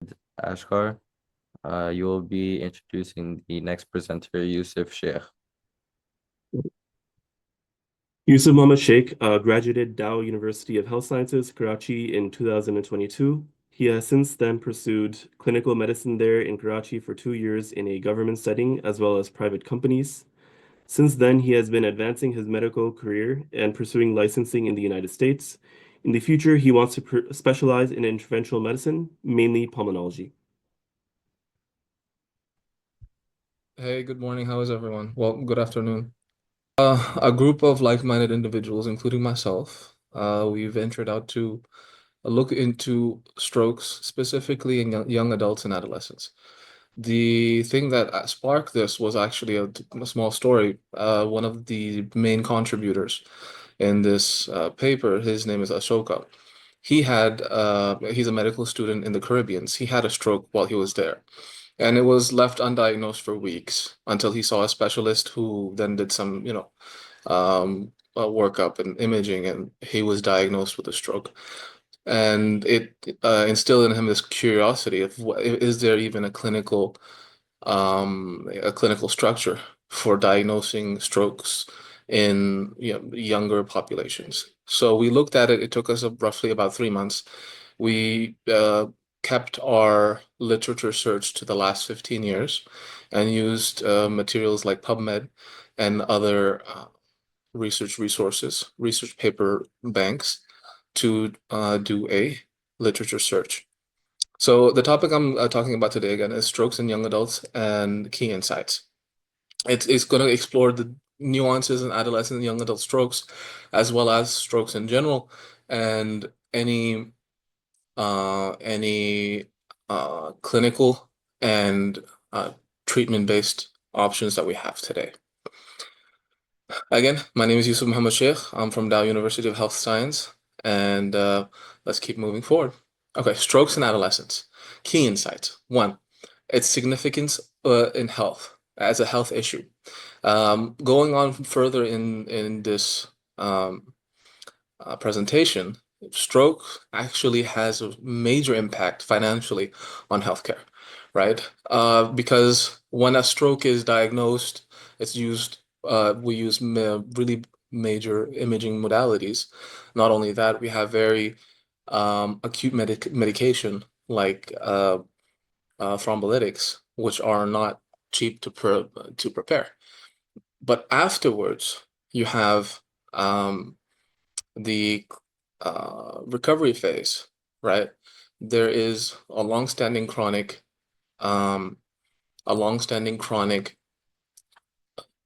Ahmed Ashkar. You will be introducing the next presenter, Yusuf Sheikh. Yusuf Sheikh graduated Dow University of Health Sciences, Karachi in 2022. He has since then pursued clinical medicine there in Karachi for 2 years in a government setting as well as private companies. Since then, he has been advancing his medical career and pursuing licensing in the United States. In the future, he wants to specialize in interventional medicine, mainly pulmonology. Hey, good morning. How is everyone? Well, good afternoon. A group of like-minded individuals, including myself, we've ventured out to look into strokes, specifically in young adults and adolescents. The thing that sparked this was actually a small story. One of the main contributors in this paper, his name is Ashoka. He's a medical student in the Caribbean. He had a stroke while he was there. And it was left undiagnosed for weeks until he saw a specialist who then did some, workup and imaging, and he was diagnosed with a stroke. And it instilled in him this curiosity of is there even a clinical structure for diagnosing strokes in younger populations. So we looked at it. It took us roughly about 3 months. We kept our literature search to the last 15 years and used materials like PubMed and other research resources, research paper banks to do a literature search. So the topic I'm talking about today again is strokes in young adults and key insights. It's going to explore the nuances in adolescent and young adult strokes, as well as strokes in general, and any clinical and treatment-based options that we have today. Again, my name is Yusuf Muhammad Sheikh. I'm from Dow University of Health Science, and let's keep moving forward. Okay, strokes in adolescence. Key insights. One, its significance in health as a health issue. Going on further in this presentation, stroke actually has a major impact financially on healthcare, right? Because when a stroke is diagnosed, we use really major imaging modalities. Not only that, we have very acute medication like thrombolytics, which are not cheap to prepare. But afterwards, you have the recovery phase, right? There is um, a long-standing chronic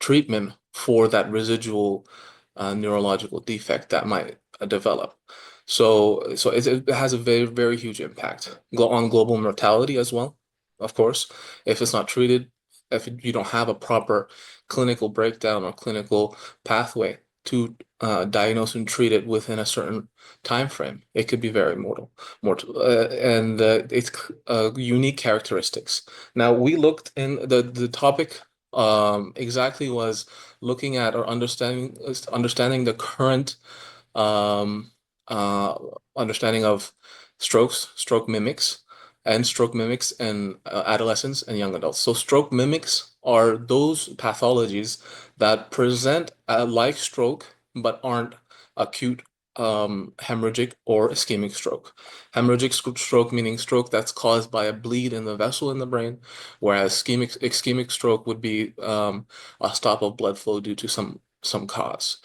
treatment for that residual neurological defect that might develop. So it has a very, very huge impact on global mortality as well, of course. If it's not treated, if you don't have a proper clinical breakdown or clinical pathway to diagnose and treat it within a certain time frame, it could be very mortal, and it's unique characteristics. Now we looked in the topic exactly was looking at or understanding the current um, uh, understanding of stroke mimics, and stroke mimics in adolescents and young adults. So stroke mimics are those pathologies that present like stroke but aren't acute hemorrhagic or ischemic stroke. Hemorrhagic stroke meaning stroke that's caused by a bleed in the vessel in the brain, whereas ischemic stroke would be a stop of blood flow due to some cause.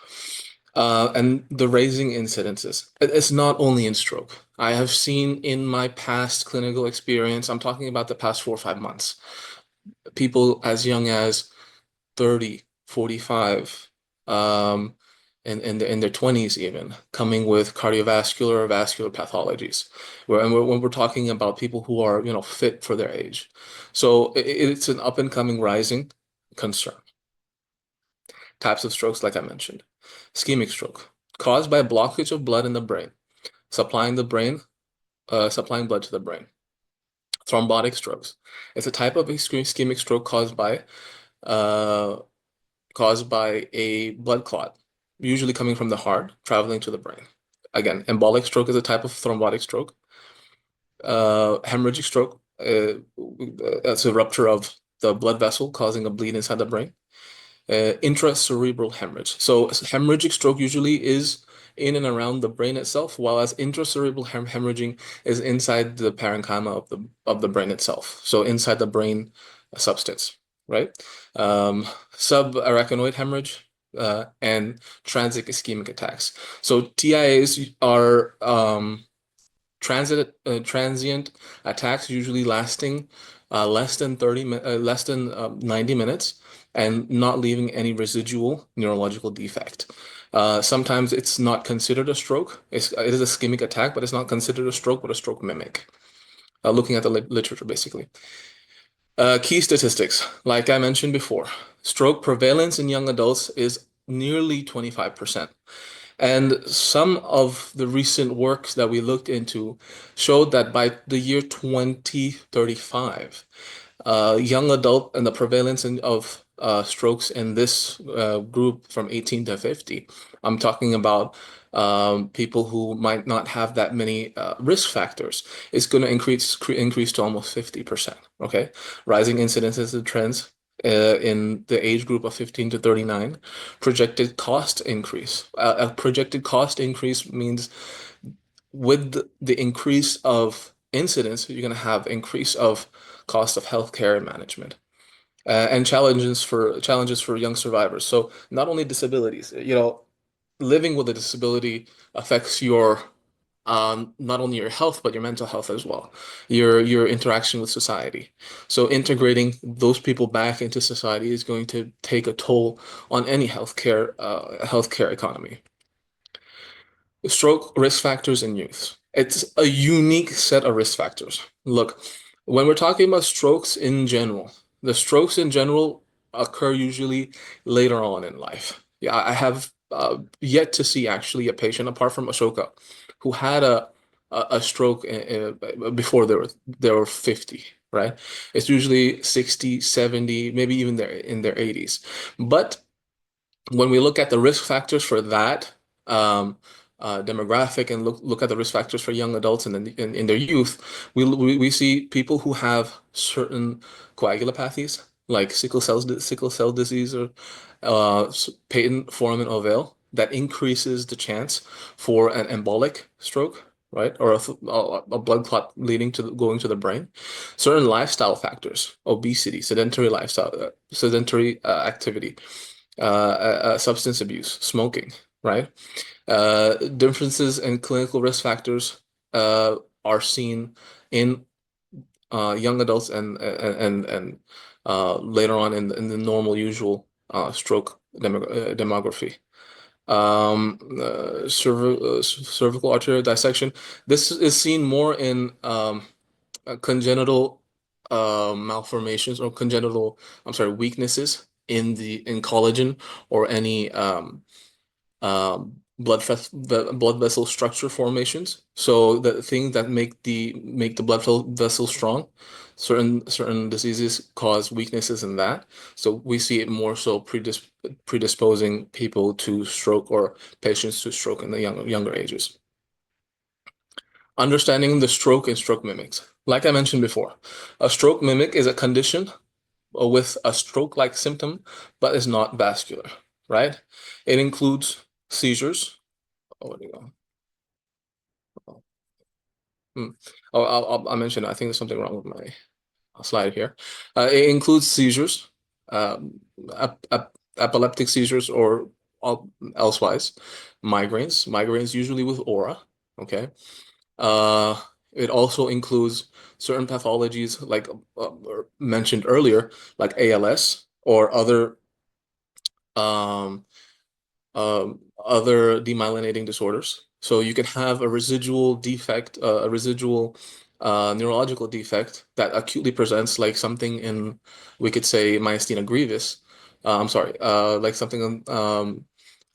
And the raising incidences. It's not only in stroke. I have seen in my past clinical experience, I'm talking about the past 4 or 5 months, people as young as 30, 45, in their 20s even, coming with cardiovascular or vascular pathologies. When we're talking about people who are, fit for their age. So it's an up and coming rising concern. Types of strokes, like I mentioned. Ischemic stroke, caused by a blockage of blood in the brain, supplying blood to the brain. Thrombotic strokes. It's a type of ischemic stroke uh, caused by a blood clot, usually coming from the heart, traveling to the brain. Again, embolic stroke is a type of thrombotic stroke. Hemorrhagic stroke that's a rupture of the blood vessel causing a bleed inside the brain. Intracerebral hemorrhage. So hemorrhagic stroke usually is in and around the brain itself, while as intracerebral hemorrhaging is inside the parenchyma of the brain itself. So inside the brain substance, right? Subarachnoid hemorrhage and transient ischemic attacks. So TIAs are transient attacks usually lasting less than 90 minutes and not leaving any residual neurological defect. Sometimes it's not considered a stroke. It is a ischemic attack, but it's not considered a stroke, but a stroke mimic. Looking at the literature, basically. Key statistics, like I mentioned before, stroke prevalence in young adults is nearly 25%. And some of the recent works that we looked into showed that by the year 2035, young adult and the prevalence of strokes in this group from 18 to 50, I'm talking about people who might not have that many risk factors, is going to increase to almost 50%. Okay, rising incidences and trends in the age group of 15 to 39. Projected cost increase. A projected cost increase means with the increase of incidence, you're going to have increase of cost of healthcare management. And challenges for young survivors. So not only disabilities, living with a disability affects your not only your health but your mental health as well, your interaction with society. So integrating those people back into society is going to take a toll on any healthcare economy. Stroke risk factors in youth. It's a unique set of risk factors. Look, when we're talking about strokes in general, the strokes in general occur usually later on in life. Yeah, I have yet to see actually a patient apart from Ashoka who had a stroke before they were 50, right? It's usually 60, 70, maybe even in their 80s. But when we look at the risk factors for that demographic and look at the risk factors for young adults and in their youth, we see people who have certain coagulopathies like sickle cell disease or patent foramen ovale that increases the chance for an embolic stroke, right? Or a blood clot leading to going to the brain. Certain lifestyle factors, obesity, sedentary lifestyle, sedentary activity, substance abuse, smoking, right? Differences in clinical risk factors are seen in young adults and later on in the normal usual stroke demography. Cervical arterial dissection. This is seen more in congenital malformations or weaknesses in collagen or any blood vessel structure formations. So the things that make the vessel strong, certain diseases cause weaknesses in that. So we see it more so predisposing people to stroke or patients to stroke in the younger ages. Understanding the stroke and stroke mimics. Like I mentioned before, a stroke mimic is a condition with a stroke-like symptom, but is not vascular, right? It includes seizures. Oh, where do you go? Oh, I'll mention. I think there's something wrong with my slide here. It includes seizures, um, epileptic seizures, or elsewise, migraines usually with aura. Okay. Uh, it also includes certain pathologies like mentioned earlier, like ALS or um, other demyelinating disorders. So you can have a residual defect, a residual neurological defect that acutely presents like something in, we could say, myasthenia gravis. I'm sorry, like something in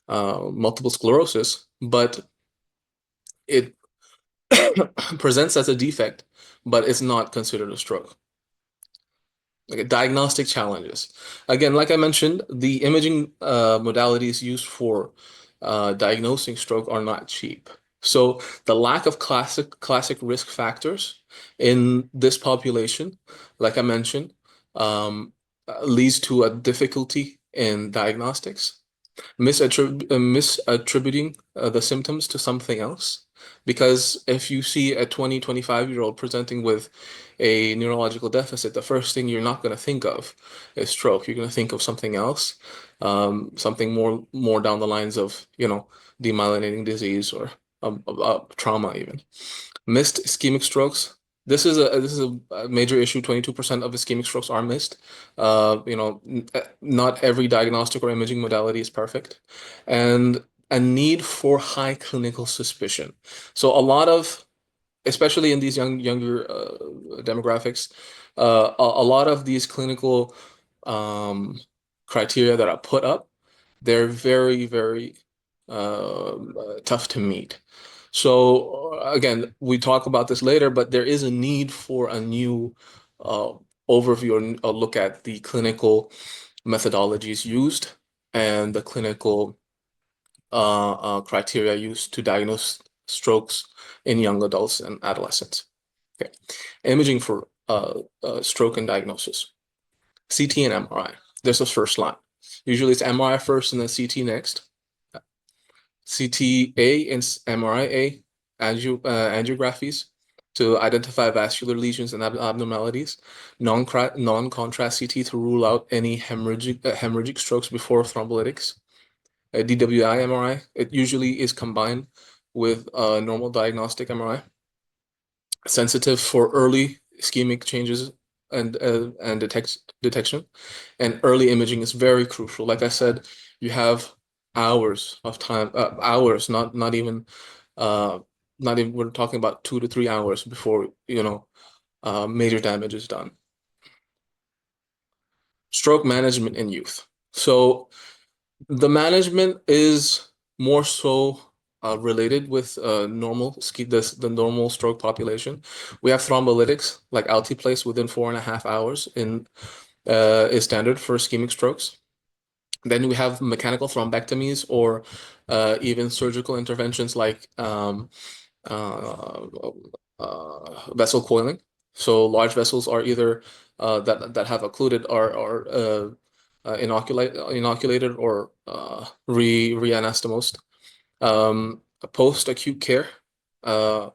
multiple sclerosis, but it presents as a defect, but it's not considered a stroke. Okay, diagnostic challenges. Again, like I mentioned, the imaging modalities used for diagnosing stroke are not cheap. So the lack of classic risk factors in this population, like I mentioned, leads to a difficulty in diagnostics, misattributing the symptoms to something else. Because if you see a 20, 25-year-old presenting with a neurological deficit, the first thing you're not going to think of is stroke. You're going to think of something else, something more down the lines of, demyelinating disease or trauma even. Missed ischemic strokes. This is a major issue. 22% of ischemic strokes are missed. Not every diagnostic or imaging modality is perfect, and a need for high clinical suspicion. So a lot of, especially in these younger demographics, a lot of these clinical um, criteria that are put up, they're very, very tough to meet. So again, we talk about this later, but there is a need for a new uh, overview and a look at the clinical methodologies used and the clinical criteria used to diagnose strokes in young adults and adolescents. Okay. Imaging for stroke and diagnosis. CT and MRI. There's a first line. Usually it's MRI first and then CT next. CTA and MRIA angiographies to identify vascular lesions and abnormalities. Non-contrast CT to rule out any hemorrhagic strokes before thrombolytics. DWI MRI, it usually is combined with normal diagnostic MRI. Sensitive for early ischemic changes and detection. And early imaging is very crucial. Like I said, you have hours of time, hours, uh, not even, we're talking about 2 to 3 hours before, major damage is done. Stroke management in youth. So the management is more so related with the normal stroke population. We have thrombolytics like altiplase within 4.5 hours is standard for ischemic strokes. Then we have mechanical thrombectomies or even surgical interventions like uh, vessel coiling. So large vessels are either that have occluded or inoculated or reanastomosed. Post-acute care, uh,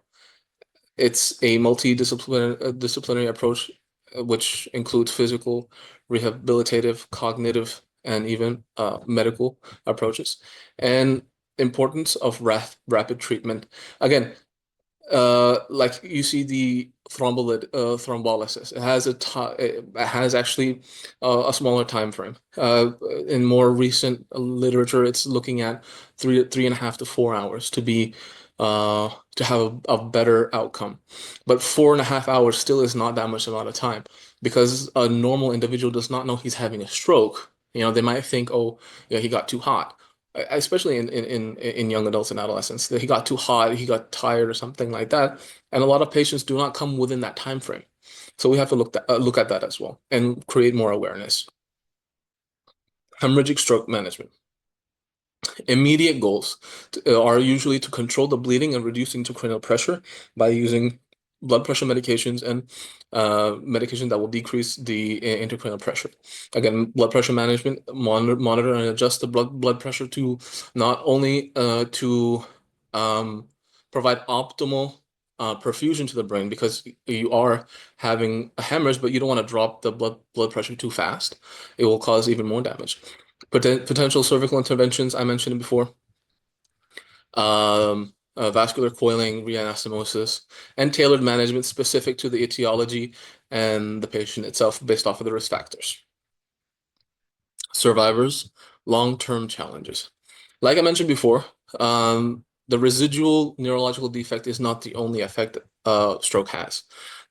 it's a disciplinary approach, which includes physical, rehabilitative, cognitive, and even medical approaches. And importance of rapid treatment. Again, like you see the thrombolysis. It has actually a smaller time frame. In more recent literature, it's looking at 3.5 to 4 hours to have a better outcome. But 4.5 hours still is not that much amount of time because a normal individual does not know he's having a stroke. They might think, oh, yeah, he got too hot, especially in young adults and adolescents, that he got too hot, he got tired or something like that. And a lot of patients do not come within that time frame. So we have to look at that as well and create more awareness. Hemorrhagic stroke management. Immediate goals are usually to control the bleeding and reduce intracranial pressure by using blood pressure medications and medication that will decrease the intracranial pressure. Again, blood pressure management, monitor and adjust the blood pressure to not only to provide optimal perfusion to the brain, because you are having a hemorrhage, but you don't want to drop the blood pressure too fast. It will cause even more damage. Potential cervical interventions, I mentioned before. Vascular coiling, reanastomosis, and tailored management specific to the etiology and the patient itself based off of the risk factors. Survivors, long-term challenges. Like I mentioned before, the residual neurological defect is not the only effect stroke has.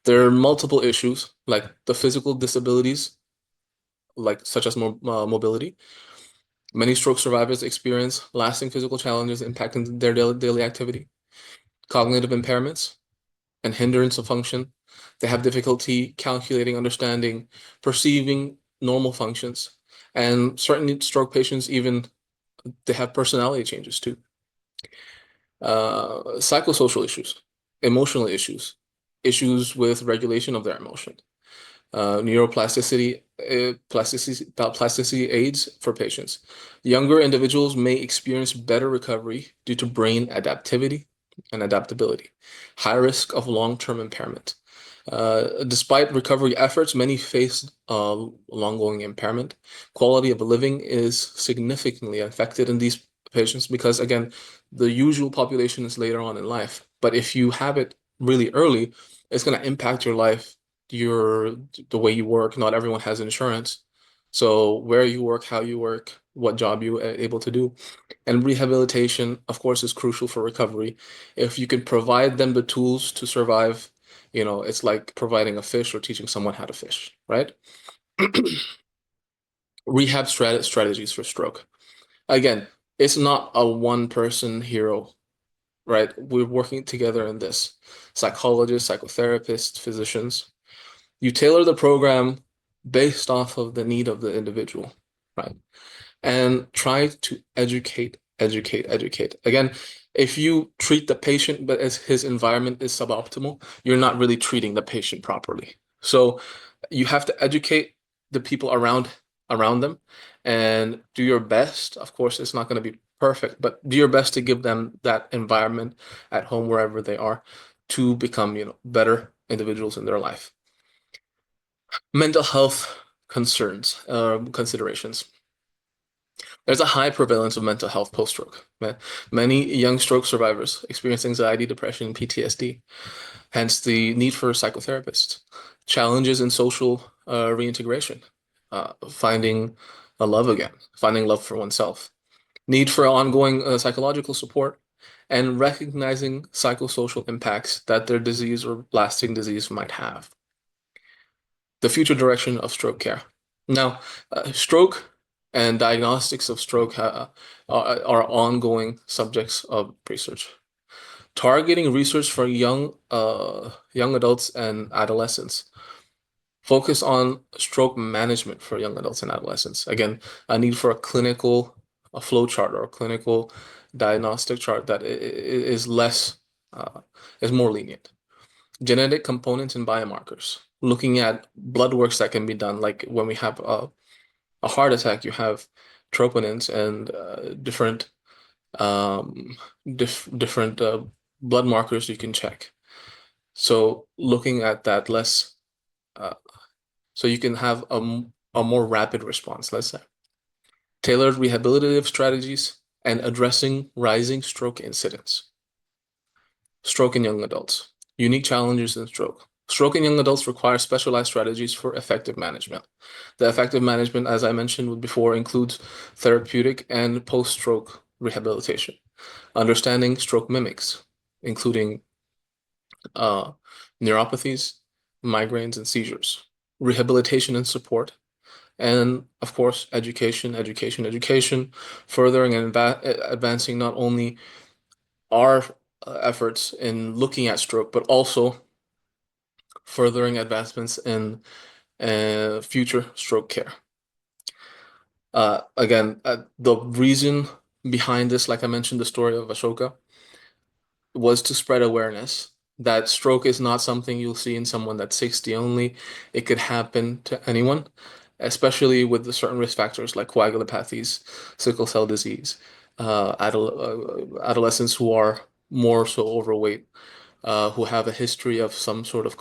There are multiple issues like the physical disabilities, such as mobility. Many stroke survivors experience lasting physical challenges impacting their daily activity, cognitive impairments, and hindrance of function. They have difficulty calculating, understanding, perceiving normal functions. And certainly stroke patients, even they have personality changes too. Psychosocial issues, emotional issues, issues with regulation of their emotion, neuroplasticity, plasticity aids for patients. Younger individuals may experience better recovery due to brain adaptivity and adaptability, high risk of long-term impairment. Despite recovery efforts, many face long-going impairment. Quality of living is significantly affected in these patients because, again, the usual population is later on in life. But if you have it really early, it's going to impact your life, the way you work. Not everyone has insurance. So where you work, how you work, what job you are able to do. And rehabilitation, of course, is crucial for recovery. If you can provide them the tools to survive, it's like providing a fish or teaching someone how to fish, right? Rehab strategies for stroke. Again, it's not a one person hero, right? We're working together in this. Psychologists, psychotherapists, physicians. You tailor the program based off of the need of the individual, right? And try to educate. Again, if you treat the patient, but as his environment is suboptimal, you're not really treating the patient properly. So you have to educate the people around them and do your best. Of course, it's not going to be perfect, but do your best to give them that environment at home, wherever they are, to become, better individuals in their life. Mental health considerations. There's a high prevalence of mental health post-stroke. Many young stroke survivors experience anxiety, depression, PTSD, hence the need for psychotherapists. Challenges in social reintegration, finding a love again, finding love for oneself. Need for ongoing psychological support, and recognizing psychosocial impacts that their disease or lasting disease might have. The future direction of stroke care. Now, stroke and diagnostics of stroke are ongoing subjects of research. Targeting research for young adults and adolescents. Focus on stroke management for young adults and adolescents. Again, a need for a flow chart or a clinical diagnostic chart that is is more lenient. Genetic components and biomarkers. Looking at blood works that can be done, like when we have a heart attack, you have troponins and different blood markers you can check. So looking at that less, so you can have a more rapid response, let's say. Tailored rehabilitative strategies and addressing rising stroke incidence. Stroke in young adults. Unique challenges in stroke. Stroke in young adults require specialized strategies for effective management. The effective management, as I mentioned before, includes therapeutic and post-stroke rehabilitation. Understanding stroke mimics, including neuropathies, migraines, and seizures. Rehabilitation and support. And of course, education, furthering and advancing not only our efforts in looking at stroke, but also furthering advancements in future stroke care. Again, the reason behind this, like I mentioned, the story of Ashoka, was to spread awareness that stroke is not something you'll see in someone that's 60 only. It could happen to anyone, especially with the certain risk factors like coagulopathies, sickle cell disease, adolescents who are more so overweight, who have a history of some sort of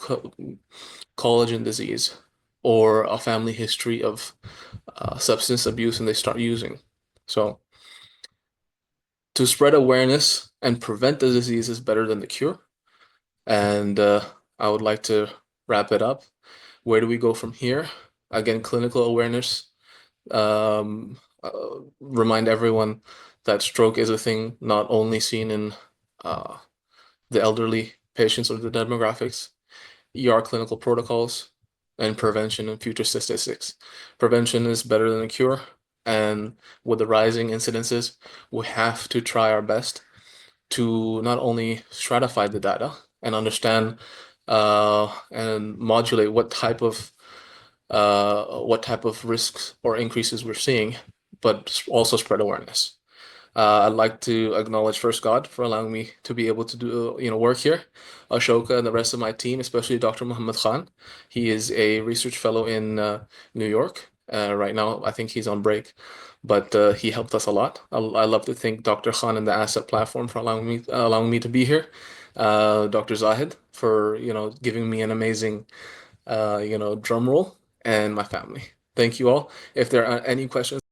collagen disease or a family history of substance abuse and they start using. So to spread awareness and prevent the disease is better than the cure. And I would like to wrap it up. Where do we go from here? Again, clinical awareness. Remind everyone that stroke is a thing not only seen in the elderly patients or the demographics, ER clinical protocols, and prevention and future statistics. Prevention is better than a cure. And with the rising incidences, we have to try our best to not only stratify the data and understand and modulate what type of risks or increases we're seeing, but also spread awareness. I'd like to acknowledge first God for allowing me to be able to do, work here. Ashoka and the rest of my team, especially Dr. Muhammad Khan. He is a research fellow in New York. Right now, I think he's on break, but he helped us a lot. I love to thank Dr. Khan and the Asset Platform for allowing me to be here. Dr. Zahid for giving me an amazing drum roll, and my family. Thank you all. If there are any questions.